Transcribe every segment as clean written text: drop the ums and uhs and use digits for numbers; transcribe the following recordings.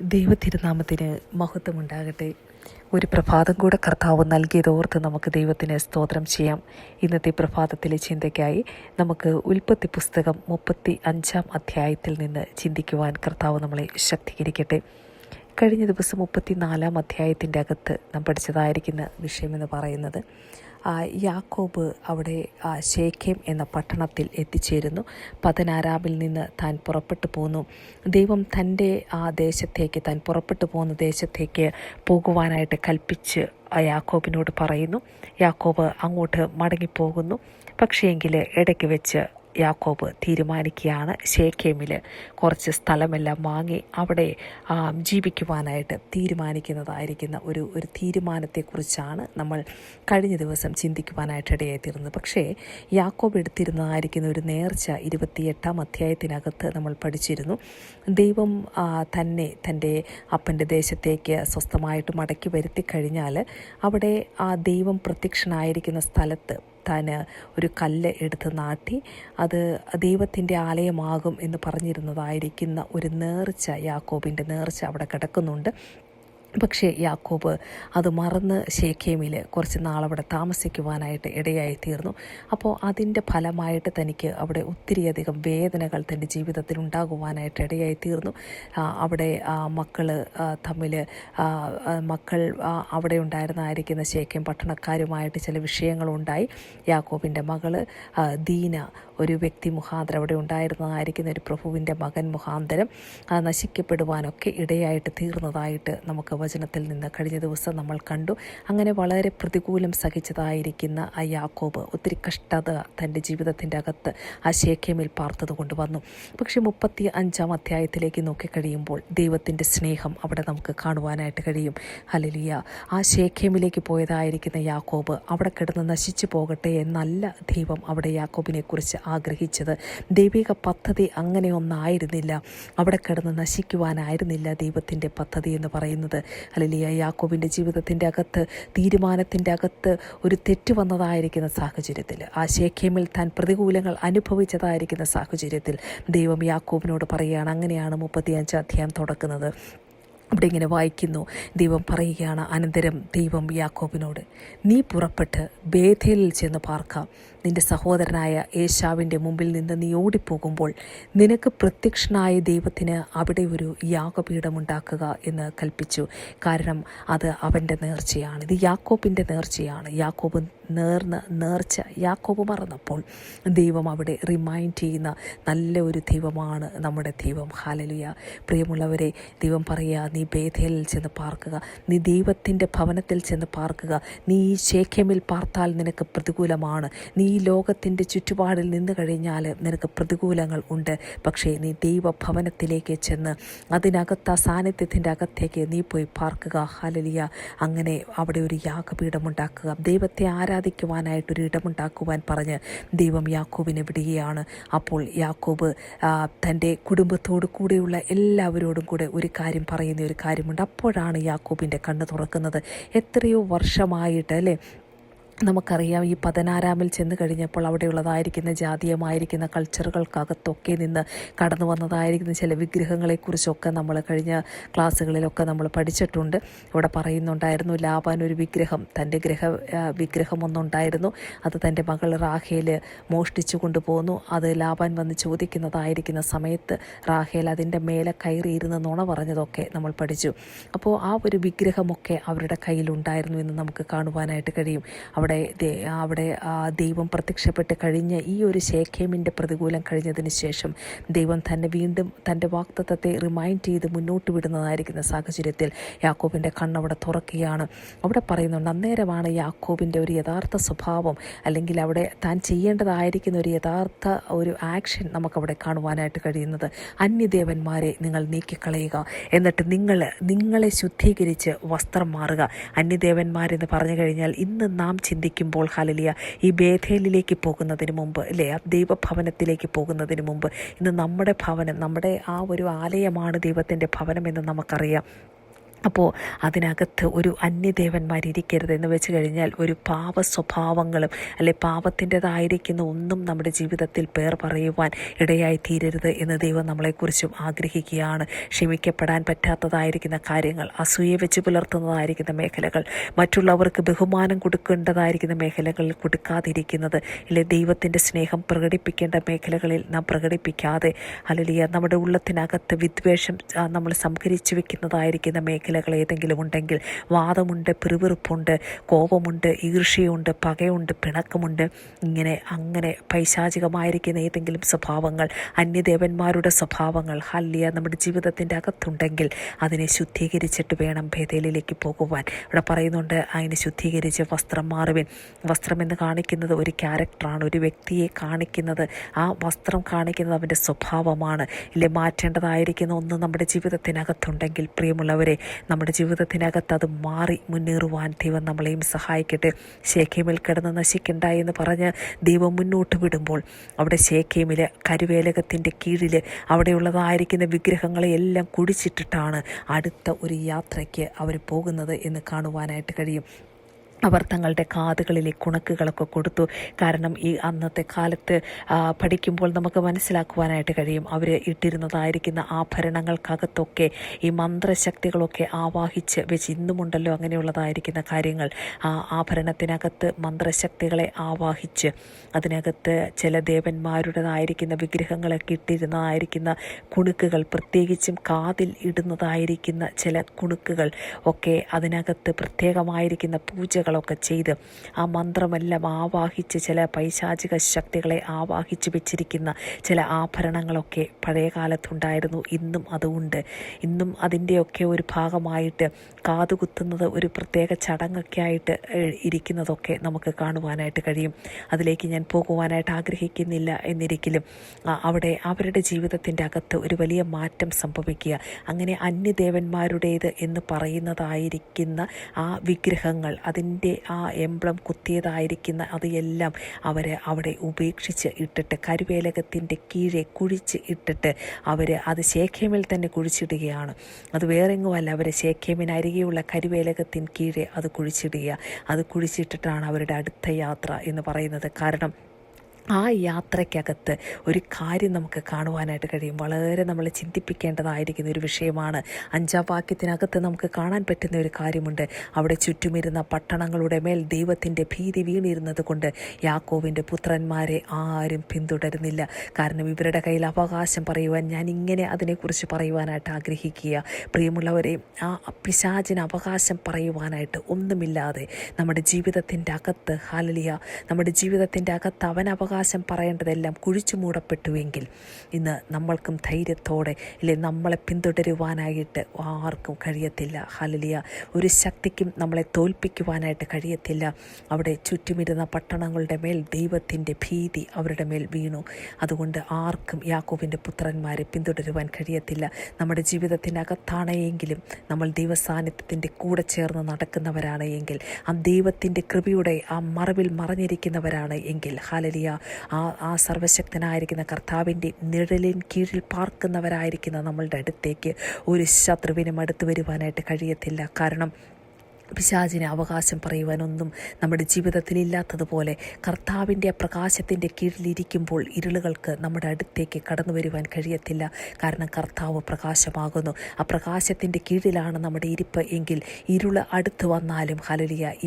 ദൈവത്തിരുനാമത്തിന് മഹത്വമുണ്ടാകട്ടെ. ഒരു പ്രഭാതം കൂടെ കർത്താവ് നൽകിയതോർത്ത് നമുക്ക് ദൈവത്തിന് സ്തോത്രം ചെയ്യാം. ഇന്നത്തെ പ്രഭാതത്തിലെ ചിന്തയ്ക്കായി നമുക്ക് ഉൽപ്പത്തി പുസ്തകം 35 അധ്യായത്തിൽ നിന്ന് ചിന്തിക്കുവാൻ കർത്താവ് നമ്മളെ ശക്തീകരിക്കട്ടെ. കഴിഞ്ഞ ദിവസം 34 അധ്യായത്തിൻ്റെ അകത്ത് നാം പഠിച്ചതായിരിക്കുന്ന വിഷയമെന്ന് പറയുന്നത് യാക്കോബ് അവിടെ ശേഖേം എന്ന പട്ടണത്തിൽ എത്തിച്ചേരുന്നു. പദനാരാമിൽ നിന്ന് താൻ പുറപ്പെട്ടു പോന്നു. ദൈവം തൻ്റെ ആ ദേശത്തേക്ക്, താൻ പുറപ്പെട്ടു പോകുന്ന ദേശത്തേക്ക് പോകുവാനായിട്ട് കൽപ്പിച്ച് യാക്കോബിനോട് പറയുന്നു. യാക്കോബ് അങ്ങോട്ട് മടങ്ങിപ്പോകുന്നു. പക്ഷേങ്കിൽ ഇടയ്ക്ക് വെച്ച് യാക്കോബ് തീരുമാനിക്കുകയാണ് ശേഖേമിൽ കുറച്ച് സ്ഥലമെല്ലാം വാങ്ങി അവിടെ ജീവിക്കുവാനായിട്ട് തീരുമാനിക്കുന്നതായിരിക്കുന്ന ഒരു തീരുമാനത്തെക്കുറിച്ചാണ് നമ്മൾ കഴിഞ്ഞ ദിവസം ചിന്തിക്കുവാനായിട്ട് ഇടയായിത്തീർന്നത്. പക്ഷേ യാക്കോബ് എടുത്തിരുന്നതായിരിക്കുന്ന ഒരു നേർച്ച 28 അധ്യായത്തിനകത്ത് നമ്മൾ പഠിച്ചിരുന്നു. ദൈവം തന്നെ തൻ്റെ അപ്പൻ്റെ ദേശത്തേക്ക് സ്വസ്ഥമായിട്ട് മടക്കി വരുത്തി കഴിഞ്ഞാൽ അവിടെ ആ ദൈവം പ്രത്യക്ഷനായിരിക്കുന്ന സ്ഥലത്ത് താൻ ഒരു കല്ല് എടുത്ത് നാട്ടി അത് ദൈവത്തിൻ്റെ ആലയമാകും എന്ന് പറഞ്ഞിരുന്നതായിരിക്കുന്ന ഒരു നേർച്ച, യാക്കോബിൻ്റെ നേർച്ച അവിടെ കിടക്കുന്നുണ്ട്. പക്ഷേ യാക്കോബ് അത് മറന്ന് ശേഖേമിൽ കുറച്ച് നാളവിടെ താമസിക്കുവാനായിട്ട് ഇടയായിത്തീർന്നു. അപ്പോൾ അതിൻ്റെ ഫലമായിട്ട് തനിക്ക് അവിടെ ഒത്തിരിയധികം വേദനകൾ തൻ്റെ ജീവിതത്തിൽ ഉണ്ടാകുവാനായിട്ട് ഇടയായിത്തീർന്നു. അവിടെ മക്കൾ അവിടെ ഉണ്ടായിരുന്നായിരിക്കുന്ന ശേഖേം പട്ടണക്കാരുമായിട്ട് ചില വിഷയങ്ങളുണ്ടായി. യാക്കോബിൻ്റെ മകള് ദീന ഒരു വ്യക്തി മുഖാന്തരം, അവിടെ ഉണ്ടായിരുന്നതായിരിക്കുന്ന ഒരു പ്രഭുവിൻ്റെ മകൻ മുഖാന്തരം നശിക്കപ്പെടുവാനൊക്കെ ഇടയായിട്ട് തീർന്നതായിട്ട് നമുക്ക് വചനത്തിൽ നിന്ന് കഴിഞ്ഞ ദിവസം നമ്മൾ കണ്ടു. അങ്ങനെ വളരെ പ്രതികൂലം സഹിച്ചതായിരിക്കുന്ന ആ യാക്കോബ് ഒത്തിരി കഷ്ടത തൻ്റെ ജീവിതത്തിൻ്റെ അകത്ത് ആ ശേഖേമിൽ പാർത്തത് കൊണ്ടുവന്നു. പക്ഷേ 35 അധ്യായത്തിലേക്ക് നോക്കിക്കഴിയുമ്പോൾ ദൈവത്തിൻ്റെ സ്നേഹം അവിടെ നമുക്ക് കാണുവാനായിട്ട് കഴിയും. ഹല്ലേലൂയ. ആ ശേഖേമിലേക്ക് പോയതായിരിക്കുന്ന യാക്കോബ് അവിടെ കിടന്ന് നശിച്ചു പോകട്ടെ എന്നല്ല ദൈവം അവിടെ യാക്കോബിനെ കുറിച്ച് ആഗ്രഹിച്ചത്. ദൈവിക പദ്ധതി അങ്ങനെയൊന്നായിരുന്നില്ല. അവിടെ കിടന്ന് നശിക്കുവാനായിരുന്നില്ല ദൈവത്തിൻ്റെ പദ്ധതി എന്ന് പറയുന്നത്. ഹല്ലേലൂയ. യാക്കോബിൻ്റെ ജീവിതത്തിൻ്റെ അകത്ത്, തീരുമാനത്തിൻ്റെ അകത്ത് ഒരു തെറ്റ് വന്നതായിരിക്കുന്ന സാഹചര്യത്തിൽ, ആ ശേഖേമിൽ താൻ പ്രതികൂലങ്ങൾ അനുഭവിച്ചതായിരിക്കുന്ന സാഹചര്യത്തിൽ ദൈവം യാക്കോബിനോട് പറയുകയാണ്. അങ്ങനെയാണ് 35 അധ്യായം തുടക്കുന്നത്. അവിടെ ഇങ്ങനെ വായിക്കുന്നു. ദൈവം പറയുകയാണ്, അനന്തരം ദൈവം യാക്കോബിനോട്, നീ പുറപ്പെട്ട് ബേഥേലിൽ ചെന്ന് പാർക്കാം. നിന്റെ സഹോദരനായ ഏശാവിൻ്റെ മുമ്പിൽ നിന്ന് നീ ഓടിപ്പോകുമ്പോൾ നിനക്ക് പ്രത്യക്ഷനായ ദൈവത്തിന് അവിടെ ഒരു യാഗപീഠമുണ്ടാക്കുക എന്ന് കൽപ്പിച്ചു. കാരണം അത് അവൻ്റെ നേർച്ചയാണ്, ഇത് യാക്കോബിൻ്റെ നേർച്ചയാണ്. യാക്കോബ് നേർച്ച യാക്കോബ് മറന്നപ്പോൾ ദൈവം അവിടെ റിമൈൻഡ് ചെയ്യുന്ന നല്ല ഒരു ദൈവമാണ് നമ്മുടെ ദൈവം. ഹല്ലേലൂയ. പ്രിയമുള്ളവരെ, ദൈവം പറയുക, നീ ബേഥേലിൽ ചെന്ന് പാർക്കുക, നീ ദൈവത്തിൻ്റെ ഭവനത്തിൽ ചെന്ന് പാർക്കുക. നീ ഈ ശേഖേമിൽ പാർത്താൽ നിനക്ക് പ്രതികൂലമാണ്. നീ ഈ ലോകത്തിൻ്റെ ചുറ്റുപാടിൽ നിന്ന് കഴിഞ്ഞാൽ നിനക്ക് പ്രതികൂലങ്ങൾ ഉണ്ട്. പക്ഷേ നീ ദൈവഭവനത്തിലേക്ക് ചെന്ന് അതിനകത്ത്, ആ സാന്നിധ്യത്തിൻ്റെ അകത്തേക്ക് നീ പോയി പാർക്കുക. ഹല്ലേലൂയ. അങ്ങനെ അവിടെ ഒരു യാഗപീഠമുണ്ടാക്കുക, ദൈവത്തെ ആരാധിക്കുവാനായിട്ടൊരു ഇടമുണ്ടാക്കുവാൻ പറഞ്ഞ് ദൈവം യാക്കോബിനെ വിടുകയാണ്. അപ്പോൾ യാക്കോബ് തൻ്റെ കുടുംബത്തോടു കൂടെയുള്ള എല്ലാവരോടും കൂടെ ഒരു കാര്യം പറയുന്ന ഒരു കാര്യമുണ്ട്. അപ്പോഴാണ് യാക്കോബിൻ്റെ കണ്ണ് തുറക്കുന്നത്. എത്രയോ വർഷമായിട്ട് അല്ലേ, നമുക്കറിയാം, ഈ പദനാരാമിൽ ചെന്ന് കഴിഞ്ഞപ്പോൾ അവിടെയുള്ളതായിരിക്കുന്ന ജാതീയമായിരിക്കുന്ന കൾച്ചറുകൾക്കകത്തൊക്കെ നിന്ന് കടന്നു വന്നതായിരിക്കുന്ന ചില വിഗ്രഹങ്ങളെക്കുറിച്ചൊക്കെ നമ്മൾ കഴിഞ്ഞ ക്ലാസ്സുകളിലൊക്കെ നമ്മൾ പഠിച്ചിട്ടുണ്ട്. ഇവിടെ പറയുന്നുണ്ടായിരുന്നു, ലാബാൻ ഒരു വിഗ്രഹം, തൻ്റെ വിഗ്രഹം ഒന്നുണ്ടായിരുന്നു. അത് തൻ്റെ മകൾ റാഹേൽ മോഷ്ടിച്ചു കൊണ്ടുപോകുന്നു. അത് ലാബാൻ വന്ന് ചോദിക്കുന്നതായിരിക്കുന്ന സമയത്ത് റാഹേൽ അതിൻ്റെ മേലെ കയറിയിരുന്ന് നുണ പറഞ്ഞതൊക്കെ നമ്മൾ പഠിച്ചു. അപ്പോൾ ആ ഒരു വിഗ്രഹമൊക്കെ അവരുടെ കയ്യിലുണ്ടായിരുന്നു എന്ന് നമുക്ക് കാണുവാനായിട്ട് കഴിയും. അവിടെ ദൈവം പ്രത്യക്ഷപ്പെട്ട് കഴിഞ്ഞ ഈ ഒരു ശേഖേമിൻ്റെ പ്രതികൂലം കഴിഞ്ഞതിന് ശേഷം ദൈവം തന്നെ വീണ്ടും തൻ്റെ വാഗ്ദത്തത്തെ റിമൈൻഡ് ചെയ്ത് മുന്നോട്ട് വിടുന്നതായിരിക്കുന്ന സാഹചര്യത്തിൽ യാക്കോബിൻ്റെ കണ്ണവിടെ തുറക്കുകയാണ്. അവിടെ പറയുന്നുണ്ട്, അന്നേരമാണ് യാക്കോബിൻ്റെ ഒരു യഥാർത്ഥ സ്വഭാവം, അല്ലെങ്കിൽ അവിടെ താൻ ചെയ്യേണ്ടതായിരിക്കുന്ന ഒരു യഥാർത്ഥ ഒരു ആക്ഷൻ നമുക്കവിടെ കാണുവാനായിട്ട് കഴിയുന്നത്. അന്യദേവന്മാരെ നിങ്ങൾ നീക്കിക്കളയുക, എന്നിട്ട് നിങ്ങളെ ശുദ്ധീകരിച്ച് വസ്ത്രം മാറുക. അന്യദേവന്മാരെന്ന് പറഞ്ഞു കഴിഞ്ഞാൽ ഇന്ന് നാം ചിന്തിക്കുമ്പോൾ ഹല്ലേലൂയ, ഈ ബേഥേലിലേക്ക് പോകുന്നതിന് മുമ്പ് അല്ലേ, ദൈവഭവനത്തിലേക്ക് പോകുന്നതിന് മുമ്പ് ഇന്ന് നമ്മുടെ ഭവനം, നമ്മുടെ ആ ഒരു ആലയമാണ് ദൈവത്തിൻ്റെ ഭവനമെന്ന് നമുക്കറിയാം. അപ്പോൾ അതിനകത്ത് ഒരു അന്യദേവന്മാരിക്കരുത് എന്ന് വെച്ച് കഴിഞ്ഞാൽ ഒരു പാപ സ്വഭാവങ്ങളും അല്ലെ പാപത്തിൻ്റെതായിരിക്കുന്ന ഒന്നും നമ്മുടെ ജീവിതത്തിൽ പേർ പറയുവാൻ ഇടയായി തീരരുത് എന്ന് ദൈവം നമ്മളെക്കുറിച്ചും ആഗ്രഹിക്കുകയാണ്. ക്ഷമിക്കപ്പെടാൻ പറ്റാത്തതായിരിക്കുന്ന കാര്യങ്ങൾ, അസൂയ വെച്ച് പുലർത്തുന്നതായിരിക്കുന്ന മേഖലകൾ, മറ്റുള്ളവർക്ക് ബഹുമാനം കൊടുക്കേണ്ടതായിരിക്കുന്ന മേഖലകളിൽ കൊടുക്കാതിരിക്കുന്നത്, അല്ലെ ദൈവത്തിൻ്റെ സ്നേഹം പ്രകടിപ്പിക്കേണ്ട മേഖലകളിൽ നാം പ്രകടിപ്പിക്കാതെ, അല്ലെങ്കിൽ നമ്മുടെ ഉള്ളത്തിനകത്ത് വിദ്വേഷം നമ്മൾ സംഭരിച്ചു വെക്കുന്നതായിരിക്കുന്ന മേഖലകൾ ഏതെങ്കിലും ഉണ്ടെങ്കിൽ, വാദമുണ്ട്, പിറുപിറുപ്പുണ്ട്, കോപമുണ്ട്, ഈർഷ്യയുണ്ട്, പകയുണ്ട്, പിണക്കമുണ്ട്, അങ്ങനെ പൈശാചികമായിരിക്കുന്ന ഏതെങ്കിലും സ്വഭാവങ്ങൾ, അന്യദേവന്മാരുടെ സ്വഭാവങ്ങൾ നമ്മുടെ ജീവിതത്തിൻ്റെ അകത്തുണ്ടെങ്കിൽ അതിനെ ശുദ്ധീകരിച്ചിട്ട് വേണം ബേഥേലിലേക്ക് പോകുവാൻ. ഇവിടെ പറയുന്നുണ്ട്, അതിനെ ശുദ്ധീകരിച്ച് വസ്ത്രം മാറുവിൻ. വസ്ത്രം എന്ന് കാണിക്കുന്നത് ഒരു ക്യാരക്ടറാണ്, ഒരു വ്യക്തിയെ കാണിക്കുന്നത്. ആ വസ്ത്രം കാണിക്കുന്നത് അവൻ്റെ സ്വഭാവമാണ്. ഇല്ലേ, മാറ്റേണ്ടതായിരിക്കുന്ന ഒന്ന് നമ്മുടെ ജീവിതത്തിനകത്തുണ്ടെങ്കിൽ പ്രിയമുള്ളവരെ, നമ്മുടെ ജീവിതത്തിനകത്ത് അത് മാറി മുന്നേറുവാൻ ദൈവം നമ്മളെയും സഹായിക്കട്ടെ. ശേഖേമിൽ കിടന്ന് നശിക്കണ്ട എന്ന് പറഞ്ഞ് ദൈവം മുന്നോട്ട് വിടുമ്പോൾ അവിടെ ശേഖേമിൽ കരുവേലകത്തിൻ്റെ കീഴിൽ അവിടെയുള്ളതായിരിക്കുന്ന വിഗ്രഹങ്ങളെ എല്ലാം കുഴിച്ചിട്ടിട്ടാണ് അടുത്ത ഒരു യാത്രയ്ക്ക് അവർ പോകുന്നത് എന്ന് കാണുവാനായിട്ട് കഴിയും. അവർ തങ്ങളുടെ കാതുകളിലെ കുണക്കുകളൊക്കെ കൊടുത്തു. കാരണം ഈ അന്നത്തെ കാലത്ത് പഠിക്കുമ്പോൾ നമുക്ക് മനസ്സിലാക്കുവാനായിട്ട് കഴിയും, അവർ ഇട്ടിരുന്നതായിരിക്കുന്ന ആഭരണങ്ങൾക്കകത്തൊക്കെ ഈ മന്ത്രശക്തികളൊക്കെ ആവാഹിച്ച് വെച്ച്, ഇന്നുമുണ്ടല്ലോ അങ്ങനെയുള്ളതായിരിക്കുന്ന കാര്യങ്ങൾ. ആ ആഭരണത്തിനകത്ത് മന്ത്രശക്തികളെ ആവാഹിച്ച് അതിനകത്ത് ചില ദേവന്മാരുടേതായിരിക്കുന്ന വിഗ്രഹങ്ങളൊക്കെ ഇട്ടിരുന്നതായിരിക്കുന്ന കുണുക്കുകൾ, പ്രത്യേകിച്ചും കാതിൽ ഇടുന്നതായിരിക്കുന്ന ചില കുണുക്കുകൾ ഒക്കെ അതിനകത്ത് പ്രത്യേകമായിരിക്കുന്ന പൂജകളൊക്കെ ചെയ്ത് ആ മന്ത്രമെല്ലാം ആവാഹിച്ച് ചില പൈശാചിക ശക്തികളെ ആവാഹിച്ച് വെച്ചിരിക്കുന്ന ചില ആഭരണങ്ങളൊക്കെ പഴയ കാലത്തുണ്ടായിരുന്നു. ഇന്നും അതുണ്ട്. ഇന്നും അതിൻ്റെയൊക്കെ ഒരു ഭാഗമായിട്ട് കാതുകുത്തുന്നത് ഒരു പ്രത്യേക ചടങ്ങൊക്കെ ആയിട്ട് ഇരിക്കുന്നതൊക്കെ നമുക്ക് കാണുവാനായിട്ട് കഴിയും. അതിലേക്ക് ഞാൻ പോകുവാനായിട്ട് ആഗ്രഹിക്കുന്നില്ല എന്നിരിക്കലും അവിടെ അവരുടെ ജീവിതത്തിൻ്റെ അകത്ത് ഒരു വലിയ മാറ്റം സംഭവിക്കുക. അങ്ങനെ അന്യദേവന്മാരുടേത് എന്ന് പറയുന്നതായിരിക്കുന്ന ആ വിഗ്രഹങ്ങൾ, അതിൻ്റെ ആ എംബ്ലം കുത്തിയതായിരിക്കുന്ന അത് എല്ലാം അവർ അവിടെ ഉപേക്ഷിച്ച് ഇട്ടിട്ട് കരുവേലകത്തിൻ്റെ കീഴെ കുഴിച്ച് ഇട്ടിട്ട് അവർ അത് ശേഖേമിൽ തന്നെ കുഴിച്ചിടുകയാണ്. അത് വേറെങ്ങുമല്ല, അവർ ശേഖേമിനരികെയുള്ള കരുവേലകത്തിന് കീഴെ അത് കുഴിച്ചിടുക. അത് കുഴിച്ചിട്ടിട്ടാണ് അവരുടെ അടുത്ത യാത്ര എന്ന് പറയുന്നത്. കാരണം ആ യാത്രയ്ക്കകത്ത് ഒരു കാര്യം നമുക്ക് കാണുവാനായിട്ട് കഴിയും, വളരെ നമ്മൾ ചിന്തിപ്പിക്കേണ്ടതായിരിക്കുന്ന ഒരു വിഷയമാണ്. 5-ാം വാക്യത്തിനകത്ത് നമുക്ക് കാണാൻ പറ്റുന്ന ഒരു കാര്യമുണ്ട്. അവിടെ ചുറ്റുമിരുന്ന പട്ടണങ്ങളുടെ മേൽ ദൈവത്തിൻ്റെ ഭീതി വീണിരുന്നത് കൊണ്ട് യാക്കോബിൻ്റെ പുത്രന്മാരെ ആരും പിന്തുടരുന്നില്ല. കാരണം ഇവരുടെ കയ്യിൽ അവകാശം പറയുവാൻ, ഞാൻ ഇങ്ങനെ അതിനെക്കുറിച്ച് പറയുവാനായിട്ട് ആഗ്രഹിക്കുക. പ്രിയമുള്ളവരെ, ആ പിശാചിന് അവകാശം പറയുവാനായിട്ട് ഒന്നുമില്ലാതെ നമ്മുടെ ജീവിതത്തിൻ്റെ അകത്ത് നമ്മുടെ ജീവിതത്തിൻ്റെ അകത്ത് അവൻ അവകാശം പറയേണ്ടതെല്ലാം കുഴിച്ചു മൂടപ്പെട്ടുവെങ്കിൽ ഇന്ന് നമ്മൾക്കും ധൈര്യത്തോടെ നമ്മളെ പിന്തുടരുവാനായിട്ട് ആർക്കും കഴിയത്തില്ല. ഒരു ശക്തിക്കും നമ്മളെ തോൽപ്പിക്കുവാനായിട്ട് കഴിയത്തില്ല. അവിടെ ചുറ്റുമിരുന്ന പട്ടണങ്ങളുടെ മേൽ ദൈവത്തിൻ്റെ ഭീതി അവരുടെ മേൽ വീണു. അതുകൊണ്ട് ആർക്കും യാക്കോബിൻ്റെ പുത്രന്മാരെ പിന്തുടരുവാൻ കഴിയത്തില്ല. നമ്മുടെ ജീവിതത്തിനകത്താണ് എങ്കിലും നമ്മൾ ദൈവസാന്നിധ്യത്തിൻ്റെ കൂടെ ചേർന്ന് നടക്കുന്നവരാണ് എങ്കിൽ, ആ ദൈവത്തിൻ്റെ കൃപയുടെ ആ മറവിൽ മറഞ്ഞിരിക്കുന്നവരാണ് എങ്കിൽ, ആ സർവശക്തനായിരിക്കുന്ന കർത്താവിൻ്റെ നിഴലിൻ കീഴിൽ പാർക്കുന്നവരായിരിക്കുന്ന നമ്മളുടെ അടുത്തേക്ക് ഒരു ശത്രുവിനും അടുത്ത് വരുവാനായിട്ട് കഴിയത്തില്ല. കാരണം പിശാചിന് അവകാശം പറയുവാനൊന്നും നമ്മുടെ ജീവിതത്തിൽ ഇല്ലാത്തതുപോലെ കർത്താവിൻ്റെ പ്രകാശത്തിൻ്റെ കീഴിലിരിക്കുമ്പോൾ ഇരുളുകൾക്ക് നമ്മുടെ അടുത്തേക്ക് കടന്നു വരുവാൻ കഴിയത്തില്ല. കാരണം കർത്താവ് പ്രകാശമാകുന്നു. ആ പ്രകാശത്തിൻ്റെ കീഴിലാണ് നമ്മുടെ ഇരിപ്പ് എങ്കിൽ ഇരുള് അടുത്ത് വന്നാലും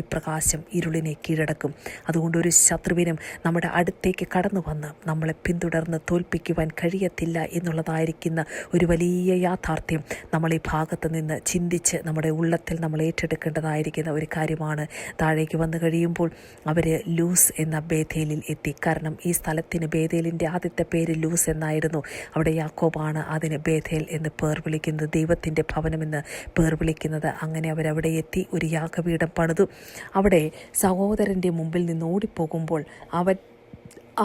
ഈ പ്രകാശം ഇരുളിനെ കീഴടക്കും. അതുകൊണ്ട് ഒരു ശത്രുവിനും നമ്മുടെ അടുത്തേക്ക് കടന്നു വന്ന് നമ്മളെ പിന്തുടർന്ന് തോൽപ്പിക്കുവാൻ കഴിയത്തില്ല എന്നുള്ളതായിരിക്കുന്ന ഒരു വലിയ യാഥാർത്ഥ്യം നമ്മൾ ഈ ഭാഗത്ത് നിന്ന് ചിന്തിച്ച് നമ്മുടെ ഉള്ളത്തിൽ നമ്മൾ ഏറ്റെടുക്കേണ്ടതാണ് ഒരു കാര്യമാണ്. താഴേക്ക് വന്നു കഴിയുമ്പോൾ അവർ ലൂസ് എന്ന ബേഥേലിൽ എത്തി. കാരണം ഈ സ്ഥലത്തിന് ബേഥേലിൻ്റെ ആദ്യത്തെ പേര് ലൂസ് എന്നായിരുന്നു. അവിടെ യാക്കോബാണ് അതിന് ബേഥേൽ എന്ന് പേർ വിളിക്കുന്നത്, ദൈവത്തിൻ്റെ ഭവനമെന്ന് പേർ വിളിക്കുന്നത്. അങ്ങനെ അവരവിടെ എത്തി ഒരു യാഗപീഠം പണിതു. അവിടെ സഹോദരൻ്റെ മുമ്പിൽ നിന്ന് ഓടിപ്പോകുമ്പോൾ അവൻ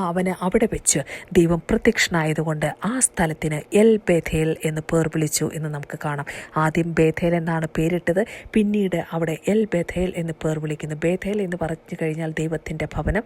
അവന് അവിടെ വെച്ച് ദൈവം പ്രത്യക്ഷനായതുകൊണ്ട് ആ സ്ഥലത്തിന് എൽ ബേഥേൽ എന്ന് പേർ വിളിച്ചു എന്ന് നമുക്ക് കാണാം. ആദ്യം ബേഥേൽ എന്നാണ് പേരിട്ടത്, പിന്നീട് അവിടെ എൽ ബേഥേൽ എന്ന് പേർ വിളിക്കുന്നു. ബേഥേൽ എന്ന് പറഞ്ഞു കഴിഞ്ഞാൽ ദൈവത്തിൻ്റെ ഭവനം,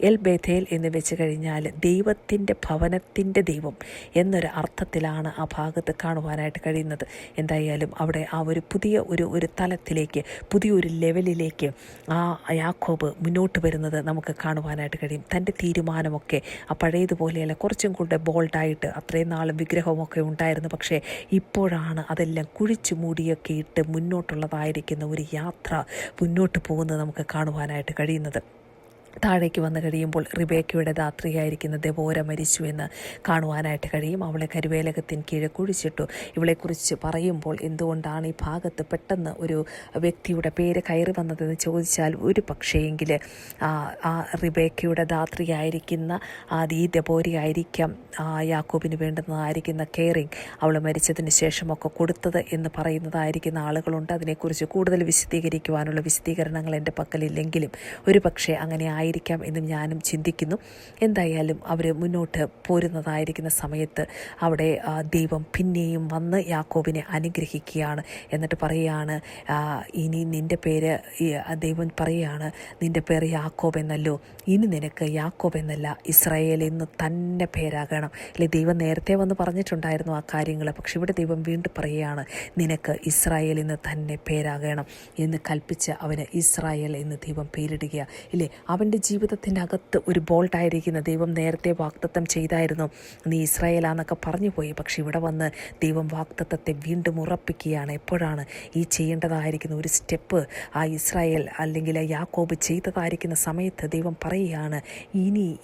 എൽ ബേഥേൽ എന്ന് വെച്ച് കഴിഞ്ഞാൽ ദൈവത്തിൻ്റെ ഭവനത്തിൻ്റെ ദൈവം എന്നൊരു അർത്ഥത്തിലാണ് ആ ഭാഗത്ത് കാണുവാനായിട്ട് കഴിയുന്നത്. എന്തായാലും അവിടെ ആ ഒരു പുതിയ ഒരു തലത്തിലേക്ക്, പുതിയൊരു ലെവലിലേക്ക് ആ യാക്കോബ് മുന്നോട്ട് വരുന്നത് നമുക്ക് കാണുവാനായിട്ട് കഴിയും. തൻ്റെ തീരുമാനമൊക്കെ ആ പഴയതുപോലെയല്ല, കുറച്ചും കൂടെ ബോൾഡായിട്ട്. അത്രയും നാളും വിഗ്രഹമൊക്കെ ഉണ്ടായിരുന്നു, പക്ഷേ ഇപ്പോഴാണ് അതെല്ലാം കുഴിച്ചു മൂടിയൊക്കെ ഇട്ട് മുന്നോട്ടുള്ളതായിരിക്കുന്ന ഒരു യാത്ര മുന്നോട്ട് പോകുന്നത് നമുക്ക് കാണുവാനായിട്ട് കഴിയുന്നത്. താഴേക്ക് വന്നു കഴിയുമ്പോൾ റിബേക്കയുടെ ധാത്രിയായിരിക്കുന്ന ദെബോര മരിച്ചു എന്ന് കാണുവാനായിട്ട് കഴിയും. അവളെ കരുവേലകത്തിന് കീഴെ കുഴിച്ചിട്ടു. ഇവളെക്കുറിച്ച് പറയുമ്പോൾ എന്തുകൊണ്ടാണ് ഈ ഭാഗത്ത് പെട്ടെന്ന് ഒരു വ്യക്തിയുടെ പേര് കയറി വന്നതെന്ന് ചോദിച്ചാൽ, ഒരു പക്ഷേയെങ്കിൽ ആ റിബേക്കയുടെ ധാത്രിയായിരിക്കുന്ന ഈ ദെബോരയായിരിക്കാം യാക്കോബിന് വേണ്ടുന്നതായിരിക്കുന്ന കെയറിങ് അവൾ മരിച്ചതിന് ശേഷമൊക്കെ കൊടുത്തത് എന്ന് പറയുന്നതായിരിക്കുന്ന ആളുകളുണ്ട്. അതിനെക്കുറിച്ച് കൂടുതൽ വിശദീകരിക്കുവാനുള്ള വിശദീകരണങ്ങൾ എൻ്റെ പക്കലില്ലെങ്കിലും ഒരു പക്ഷേ അങ്ങനെ ആയിരിക്കാം എന്നും ഞാനും ചിന്തിക്കുന്നു. എന്തായാലും അവർ മുന്നോട്ട് പോരുന്നതായിരിക്കുന്ന സമയത്ത് അവിടെ ദൈവം പിന്നെയും വന്ന് യാക്കോബിനെ അനുഗ്രഹിക്കുകയാണ്. എന്നിട്ട് പറയുകയാണ്, ഇനി നിൻ്റെ പേര്, ദൈവം പറയുകയാണ്, നിൻ്റെ പേര് യാക്കോബ് എന്നല്ലോ, ഇനി നിനക്ക് യാക്കോബ് എന്നല്ല ഇസ്രായേൽ എന്ന് തന്നെ പേരാകണം. അല്ലെ, ദൈവം നേരത്തെ വന്ന് പറഞ്ഞിട്ടുണ്ടായിരുന്നു ആ കാര്യങ്ങൾ, പക്ഷെ ഇവിടെ ദൈവം വീണ്ടും പറയുകയാണ്, നിനക്ക് ഇസ്രായേൽ എന്ന് തന്നെ പേരാകണം എന്ന് കൽപ്പിച്ച് അവന് ഇസ്രായേൽ എന്ന് ദൈവം പേരിടുക. ഇല്ലേ, അവൻ്റെ ജീവിതത്തിൻ്റെ അകത്ത് ഒരു ബോൾട്ടായിരിക്കുന്ന ദൈവം നേരത്തെ വാഗ്ദത്തം ചെയ്തായിരുന്നു, നീ ഇസ്രായേലാന്നൊക്കെ പറഞ്ഞു പോയി. പക്ഷെ ഇവിടെ വന്ന് ദൈവം വാഗ്ദത്തത്തെ വീണ്ടും ഉറപ്പിക്കുകയാണ്. എപ്പോഴാണ് ഈ ചെയ്യേണ്ടതായിരിക്കുന്ന ഒരു സ്റ്റെപ്പ് ആ ഇസ്രായേൽ അല്ലെങ്കിൽ യാക്കോബ് ചെയ്തതായിരിക്കുന്ന സമയത്ത് ദൈവം പറയുകയാണ്,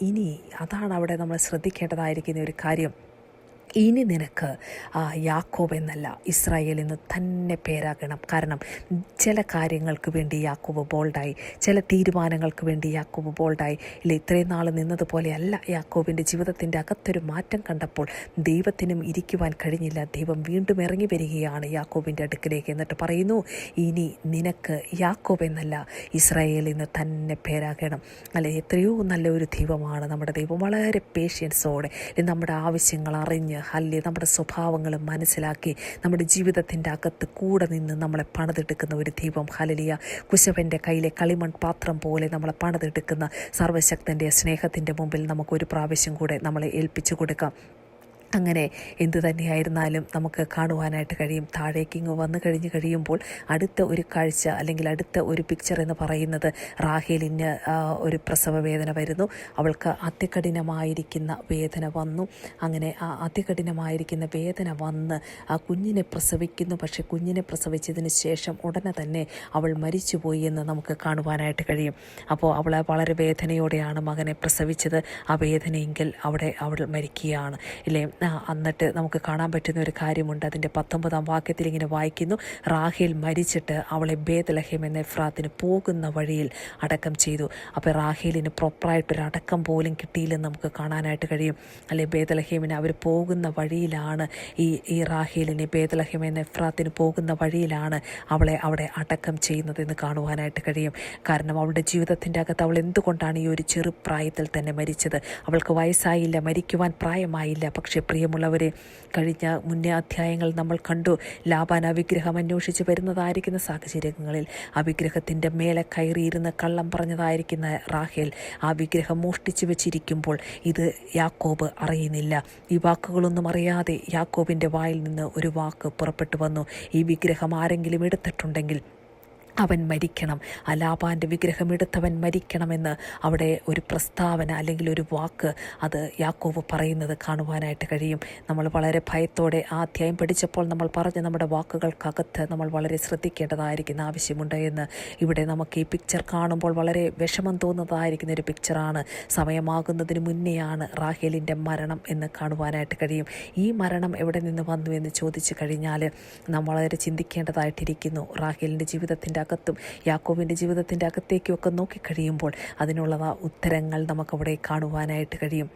ഇനി അതാണ് അവിടെ നമ്മൾ ശ്രദ്ധിക്കേണ്ടതായിരിക്കുന്ന ഒരു കാര്യം. ഇനി നിനക്ക് യാക്കോബ് എന്നല്ല ഇസ്രായേൽ എന്ന് തന്നെ പേരാകണം. കാരണം ചില കാര്യങ്ങൾക്ക് വേണ്ടി യാക്കോബ് ബോൾഡായി, ചില തീരുമാനങ്ങൾക്ക് വേണ്ടി യാക്കോബ് ബോൾഡായി. ഇല്ല, ഇത്രയും നാൾ നിന്നതുപോലെയല്ല യാക്കോബിൻ്റെ ജീവിതത്തിൻ്റെ അകത്തൊരു മാറ്റം കണ്ടപ്പോൾ ദൈവത്തിനും ഇരിക്കുവാൻ കഴിഞ്ഞില്ല. ദൈവം വീണ്ടും ഇറങ്ങി വരികയാണ് യാക്കോബിൻ്റെ അടുക്കിലേക്ക്. എന്നിട്ട് പറയുന്നു, ഇനി നിനക്ക് യാക്കോബ് എന്നല്ല ഇസ്രായേൽ എന്ന് തന്നെ പേരാകണം. അല്ലെ, എത്രയോ നല്ലൊരു ദൈവമാണ് നമ്മുടെ ദൈവം. വളരെ പേഷ്യൻസോടെ നമ്മുടെ ആവശ്യങ്ങൾ അറിഞ്ഞ് നമ്മുടെ സ്വഭാവങ്ങൾ മനസ്സിലാക്കി നമ്മുടെ ജീവിതത്തിൻ്റെ അകത്ത് കൂടെ നിന്ന് നമ്മളെ പണിതെടുക്കുന്ന ഒരു ദൈവം. ഹല്ലേലൂയ. കുശവൻ്റെ കയ്യിലെ കളിമൺ പാത്രം പോലെ നമ്മളെ പണിതെടുക്കുന്ന സർവ്വശക്തൻ്റെ സ്നേഹത്തിൻ്റെ മുമ്പിൽ നമുക്കൊരു പ്രാവശ്യം കൂടെ നമ്മളെ ഏൽപ്പിച്ചു കൊടുക്കാം. അങ്ങനെ എന്തു തന്നെയായിരുന്നാലും നമുക്ക് കാണുവാനായിട്ട് കഴിയും. താഴേക്ക് വന്നു കഴിയുമ്പോൾ അടുത്ത ഒരു കാഴ്ച അല്ലെങ്കിൽ അടുത്ത ഒരു പിക്ചർ എന്ന് പറയുന്നത് റാഹേലിന് ഒരു പ്രസവ വേദന വരുന്നു. അവൾക്ക് അതികഠിനമായിരിക്കുന്ന വേദന വന്നു. അങ്ങനെ ആ അതികഠിനമായിരിക്കുന്ന വേദന വന്ന് ആ കുഞ്ഞിനെ പ്രസവിക്കുന്നു. പക്ഷേ കുഞ്ഞിനെ പ്രസവിച്ചതിന് ശേഷം ഉടനെ തന്നെ അവൾ മരിച്ചുപോയി എന്ന് നമുക്ക് കാണുവാനായിട്ട് കഴിയും. അപ്പോൾ അവൾ വളരെ വേദനയോടെയാണ് മകനെ പ്രസവിച്ചത്. ആ വേദനയെങ്കിൽ അവിടെ അവൾ മരിക്കുകയാണ്. ഇല്ലേ, എന്നിട്ട് നമുക്ക് കാണാൻ പറ്റുന്ന ഒരു കാര്യമുണ്ട്. അതിൻ്റെ 19-ാം വാക്യത്തിൽ ഇങ്ങനെ വായിക്കുന്നു, റാഹേൽ മരിച്ചിട്ട് അവളെ ബേത്ലഹേം എന്ന എഫ്രാത്തിന് പോകുന്ന വഴിയിൽ അടക്കം ചെയ്തു. അപ്പോൾ റാഹേലിന് പ്രോപ്പറായിട്ടൊരു അടക്കം പോലും കിട്ടിയില്ലെന്ന് നമുക്ക് കാണാനായിട്ട് കഴിയും. അല്ലെ, ബേത്ലഹേമിന് അവർ പോകുന്ന വഴിയിലാണ് ഈ റാഹേലിനെ ബേത്ലഹേം എന്ന എഫ്രാത്തിന് പോകുന്ന വഴിയിലാണ് അവളെ അവിടെ അടക്കം ചെയ്യുന്നതെന്ന് കാണുവാനായിട്ട് കഴിയും. കാരണം അവളുടെ ജീവിതത്തിൻ്റെ അകത്ത് അവൾ എന്തുകൊണ്ടാണ് ഈ ഒരു ചെറുപ്രായത്തിൽ തന്നെ മരിച്ചത്? അവൾക്ക് വയസ്സായില്ല, മരിക്കുവാൻ പ്രായമായില്ല. പക്ഷേ പ്രിയമുള്ളവരെ, കഴിഞ്ഞ മുന്നേ അധ്യായങ്ങൾ നമ്മൾ കണ്ടു, ലാബാൻ ആ വിഗ്രഹം അന്വേഷിച്ച് വരുന്നതായിരിക്കുന്ന സാഹചര്യങ്ങളിൽ ആ വിഗ്രഹത്തിൻ്റെ മേലെ കയറിയിരുന്ന് കള്ളം പറഞ്ഞതായിരിക്കുന്ന റാഹേൽ ആ വിഗ്രഹം മോഷ്ടിച്ചു വെച്ചിരിക്കുമ്പോൾ ഇത് യാക്കോബ് അറിയുന്നില്ല. ഈ വാക്കുകളൊന്നും അറിയാതെ യാക്കോബിൻ്റെ വായിൽ നിന്ന് ഒരു വാക്ക് പുറപ്പെട്ടു വന്നു, ഈ വിഗ്രഹം ആരെങ്കിലും എടുത്തിട്ടുണ്ടെങ്കിൽ അവൻ മരിക്കണം, ആ ലാബാൻ്റെ വിഗ്രഹം എടുത്തവൻ മരിക്കണമെന്ന് അവിടെ ഒരു പ്രസ്താവന അല്ലെങ്കിൽ ഒരു വാക്ക് അത് യാക്കോബ് പറയുന്നത് കാണുവാനായിട്ട് കഴിയും. നമ്മൾ വളരെ ഭയത്തോടെ ആ അധ്യായം പഠിച്ചപ്പോൾ നമ്മൾ പറഞ്ഞ നമ്മുടെ വാക്കുകൾക്കകത്ത് നമ്മൾ വളരെ ശ്രദ്ധിക്കേണ്ടതായിരിക്കുന്ന ആവശ്യമുണ്ട് എന്ന് ഇവിടെ നമുക്ക് ഈ പിക്ചർ കാണുമ്പോൾ വളരെ വിഷമം തോന്നുന്നതായിരിക്കുന്ന ഒരു പിക്ചറാണ്. സമയമാകുന്നതിന് മുന്നെയാണ് റാഹേലിൻ്റെ മരണം എന്ന് കാണുവാനായിട്ട് കഴിയും. ഈ മരണം എവിടെ നിന്ന് വന്നു എന്ന് ചോദിച്ചു കഴിഞ്ഞാൽ നാം വളരെ ചിന്തിക്കേണ്ടതായിട്ടിരിക്കുന്നു. റാഹേലിൻ്റെ ജീവിതത്തിൻ്റെ അകത്തും യാക്കോബിൻ്റെ ജീവിതത്തിൻ്റെ അകത്തേക്കും ഒക്കെ നോക്കിക്കഴിയുമ്പോൾ അതിനുള്ള ഉത്തരങ്ങൾ നമുക്കവിടെ കാണുവാനായിട്ട് കഴിയും.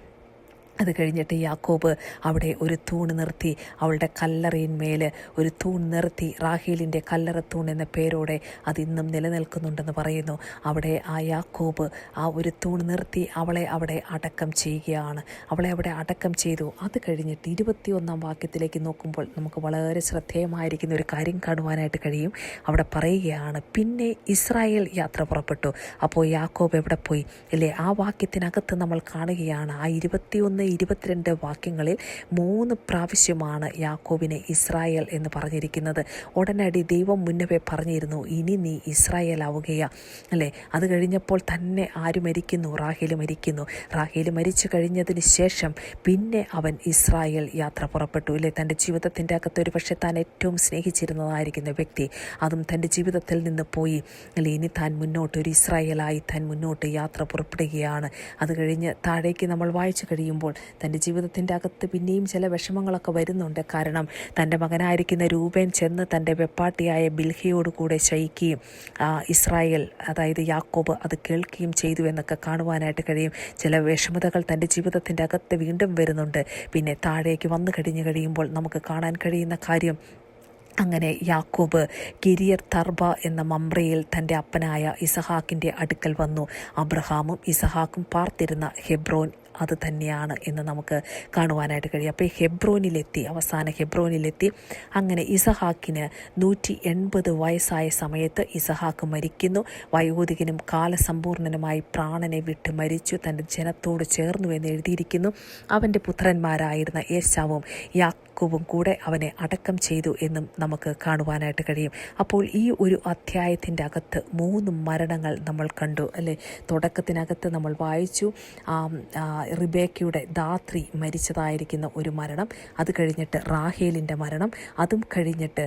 അത് കഴിഞ്ഞിട്ട് യാക്കോബ് അവിടെ ഒരു തൂണ് നിർത്തി, അവളുടെ കല്ലറയിന്മേൽ ഒരു തൂൺ നിർത്തി. റാഹേലിൻ്റെ കല്ലറത്തൂൺ എന്ന പേരോടെ അതിന്നും നിലനിൽക്കുന്നുണ്ടെന്ന് പറയുന്നു. അവിടെ ആ യാക്കോബ് ആ ഒരു തൂൺ നിർത്തി അവളെ അവിടെ അടക്കം ചെയ്യുകയാണ്. അവളെ അവിടെ അടക്കം ചെയ്തു. അത് കഴിഞ്ഞിട്ട് 21-ാം വാക്യത്തിലേക്ക് നോക്കുമ്പോൾ നമുക്ക് വളരെ ശ്രദ്ധേയമായിരിക്കുന്ന ഒരു കാര്യം കാണുവാനായിട്ട് കഴിയും. അവിടെ പറയുകയാണ്, പിന്നെ ഇസ്രായേൽ യാത്ര പുറപ്പെട്ടു. അപ്പോൾ യാക്കോബ് എവിടെ പോയി അല്ലേ? ആ വാക്യത്തിനകത്ത് നമ്മൾ കാണുകയാണ്, ആ 21-22 വാക്യങ്ങളിൽ 3 പ്രാവശ്യമാണ് യാക്കോബിനെ ഇസ്രായേൽ എന്ന് പറഞ്ഞിരിക്കുന്നത്. ഉടനടി ദൈവം മുന്നവേ പറഞ്ഞിരുന്നു, ഇനി നീ ഇസ്രായേൽ ആവുകയാ അല്ലേ? അത് കഴിഞ്ഞപ്പോൾ തന്നെ ആര് മരിക്കുന്നു? റാഹേൽ മരിക്കുന്നു. റാഹേൽ മരിച്ചു കഴിഞ്ഞതിന് ശേഷം പിന്നെ അവൻ ഇസ്രായേൽ യാത്ര പുറപ്പെട്ടു അല്ലേ? തൻ്റെ ജീവിതത്തിൻ്റെ അകത്ത് ഒരു പക്ഷേ താൻ ഏറ്റവും സ്നേഹിച്ചിരുന്നതായിരിക്കുന്ന വ്യക്തി അതും തൻ്റെ ജീവിതത്തിൽ നിന്ന് പോയി അല്ലേ? ഇനി താൻ മുന്നോട്ട് ഒരു ഇസ്രായേലായി താൻ മുന്നോട്ട് യാത്ര പുറപ്പെടുകയാണ്. അത് കഴിഞ്ഞ് താഴേക്ക് നമ്മൾ വായിച്ചു കഴിയുമ്പോൾ തൻ്റെ ജീവിതത്തിൻ്റെ അകത്ത് പിന്നെയും ചില വിഷമങ്ങളൊക്കെ വരുന്നുണ്ട്. കാരണം തൻ്റെ മകനായിരിക്കുന്ന രൂപേൻ ചെന്ന് തൻ്റെ വെപ്പാട്ടിയായ ബിൽഹയോട് കൂടെ ശയിക്കുകയും ഇസ്രായേൽ അതായത് യാക്കോബ് അത് കേൾക്കുകയും ചെയ്തു എന്നൊക്കെ കാണുവാനായിട്ട് കഴിയും. ചില വിഷമതകൾ തൻ്റെ ജീവിതത്തിൻ്റെ അകത്ത് വീണ്ടും വരുന്നുണ്ട്. പിന്നെ താഴേക്ക് വന്നു കഴിയുമ്പോൾ നമുക്ക് കാണാൻ കഴിയുന്ന കാര്യം, അങ്ങനെ യാക്കോബ് കിര്യത്ത് തർബ എന്ന മമ്രയിൽ തൻ്റെ അപ്പനായ ഇസഹാക്കിൻ്റെ അടുക്കൽ വന്നു. അബ്രഹാമും ഇസഹാക്കും പാർത്തിരുന്ന ഹെബ്രോൻ അത് തന്നെയാണ് എന്ന് നമുക്ക് കാണുവാനായിട്ട് കഴിയും. അപ്പോൾ ഹെബ്രോനിലെത്തി, അവസാന ഹെബ്രോനിലെത്തി. അങ്ങനെ ഇസഹാക്കിന് 180 വയസ്സായ സമയത്ത് ഇസഹാക്ക് മരിക്കുന്നു. വയോധികനും കാലസമ്പൂർണനുമായി പ്രാണനെ വിട്ട് മരിച്ചു, തൻ്റെ ജനത്തോട് ചേർന്നു എന്ന് എഴുതിയിരിക്കുന്നു. അവൻ്റെ പുത്രന്മാരായിരുന്ന ഏശാവും യാക്കോബും കൂടെ അവനെ അടക്കം ചെയ്തു എന്നും നമുക്ക് കാണുവാനായിട്ട് കഴിയും. അപ്പോൾ ഈ ഒരു അധ്യായത്തിൻ്റെ അകത്ത് 3 മരണങ്ങൾ നമ്മൾ കണ്ടു അല്ലേ? തുടക്കത്തിനകത്ത് നമ്മൾ വായിച്ചു റിബേക്കയുടെ ധാത്രി മരിച്ചതായിരിക്കുന്ന ഒരു മരണം, അത് കഴിഞ്ഞിട്ട് റാഹേലിൻ്റെ മരണം, അതും കഴിഞ്ഞിട്ട്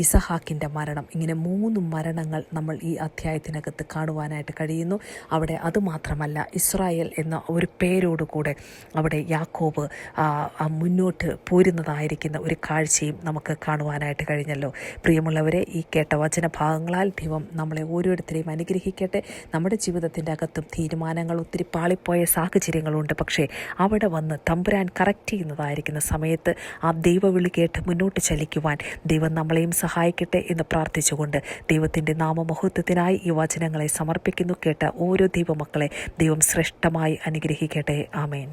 ഇസഹാക്കിൻ്റെ മരണം. ഇങ്ങനെ 3 മരണങ്ങൾ നമ്മൾ ഈ അധ്യായത്തിനകത്ത് കാണുവാനായിട്ട് കഴിയുന്നു. അവിടെ അതുമാത്രമല്ല, ഇസ്രായേൽ എന്ന ഒരു പേരോടുകൂടെ അവിടെ യാക്കോബ് മുന്നോട്ട് പോരുന്നതായിരിക്കുന്ന ഒരു കാഴ്ചയും നമുക്ക് കാണുവാനായിട്ട് കഴിഞ്ഞല്ലോ. പ്രിയമുള്ളവരെ, ഈ കേട്ട വചനഭാഗങ്ങളാൽ ദൈവം നമ്മളെ ഓരോരുത്തരെയും അനുഗ്രഹിക്കട്ടെ. നമ്മുടെ ജീവിതത്തിൻ്റെ അകത്തും തീരുമാനങ്ങൾ ഒത്തിരി പാളിപ്പോയ സാഹചര്യങ്ങളുണ്ട്. പക്ഷേ അവിടെ വന്ന് തമ്പുരാൻ കറക്റ്റ് ചെയ്യുന്നതായിരിക്കുന്ന സമയത്ത് ആ ദൈവവിളി കേട്ട് മുന്നോട്ട് ചലിക്കുവാൻ ദൈവം നമ്മളെയും സഹായിക്കട്ടെ എന്ന് പ്രാർത്ഥിച്ചുകൊണ്ട് ദൈവത്തിൻ്റെ നാമമഹത്വത്തിനായി ഈ വചനങ്ങളെ സമർപ്പിക്കുന്നു. കേട്ട ഓരോ ദൈവമക്കളെ ദൈവം ശ്രേഷ്ഠമായി അനുഗ്രഹിക്കട്ടെ. ആമേൻ.